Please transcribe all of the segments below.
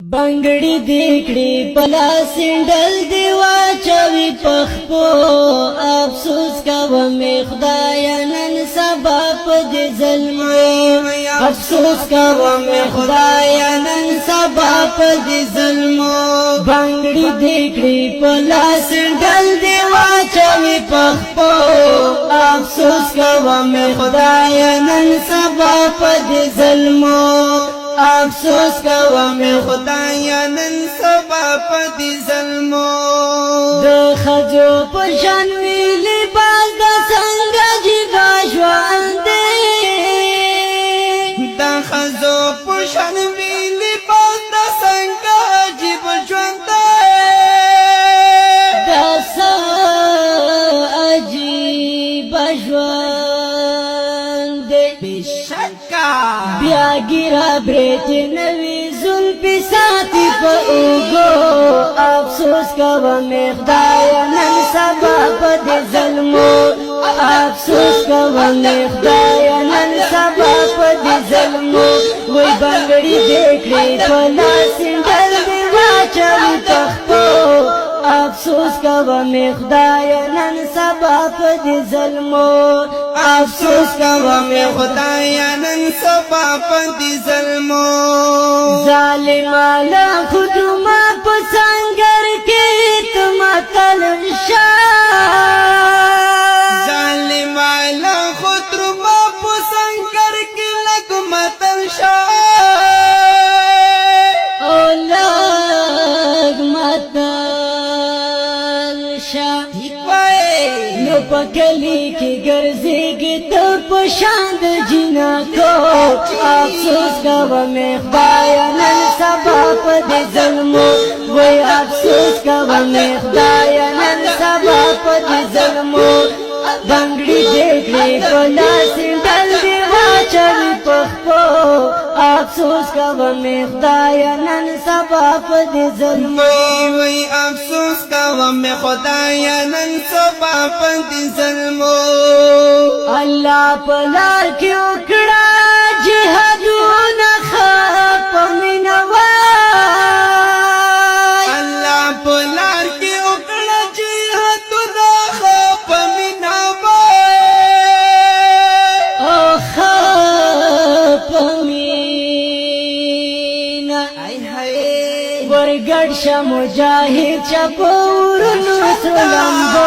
بنگڑی دیکھڑی پلا سنڈل دیوا چوی پخپو افسوس کا ومی خدایا نن سبا پد ظلمو افسوس کا ومی خدایا نن سبا پد ظلمو بنگڑی دیکھڑی پلا سنڈل دیوا چوی پخپو افسوس کا ومی خدایا نن سبا پد ظلمو افسوس کوم خدایا نن سبا پدی ظلمو د خجو پشان وی لباس د څنګه جګا ژوند د خجو پشان وی لباس د څنګه جګا ژوند د څه عجیب ژوند بشکا بیا ګیرا بریت نوی زلفی ساتی پا اوگو افسوس کوم خدایا نن سبا پد ظلمو افسوس کوم خدایا نن سبا پد ظلمو وی بنگڑی دیکھڑی پلا سنڈل دی واچوی تخپو افسوس کوم خدایا نن سبا پد ظلمو افسوس کوم خدایا نن سبا پد ظلمو ظالمانا خودما پسنگر کی تم تلشا ظالمانا خودما پسنگر کی لگم تلشا او لگم نو پکلی کی گرزیگی تو پشاند جنا کو افسوس کوم خدایا نن سبا پد ظلمو وی افسوس کوم خدایا نن سبا پد ظلمو بنگڑی دیکھڑی پلا سنڈل دی واچوی پخپو افسوس کوم خدایا نن سبا پد ظلمو وی افسوس کوم خدایا نن سبا پد ظلمو اللہ پلار کی اکڑا جہادون خاپ منوائی اللہ پلار کی اکڑا جہادون خاپ منوائی او خاپ منوائی ورگڑ شا مجاہد چپورنو سلمبو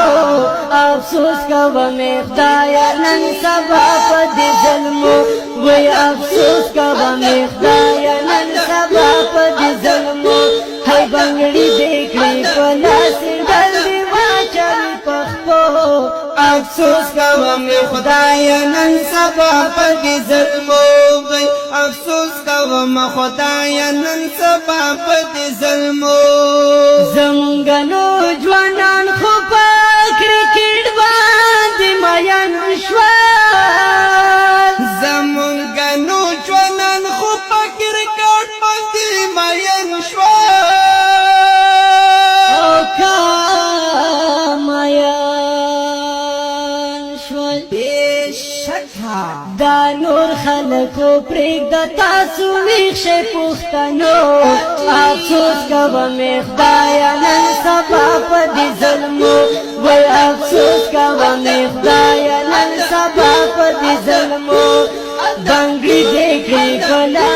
افسوس کوم خدایا نن سبا پد ظلمو وی افسوس کوم خدایا نن سبا پد ظلمو ہے بنگڑی دیکھڑی پلا سنڈل دی واچوی پخپو افسوس کوم خدایا نن سبا پد ظلمو وی افسوس کوم خدایا نن سبا پد ظلمو زمونگنو جوانان خوبا کرکٹ باندې میان شوال زمونگنو جوانان خوبا کرکٹ باندې میان شوال او کا میان شوال بیشکا دا نور خلقو پریک دا تاسو ویخش پختنو افسوس کوم خدایا نن سبا پد ظلمو وی افسوس کوم خدایا نن سبا پد ظلمو بنگڑی دیکھڑی پلا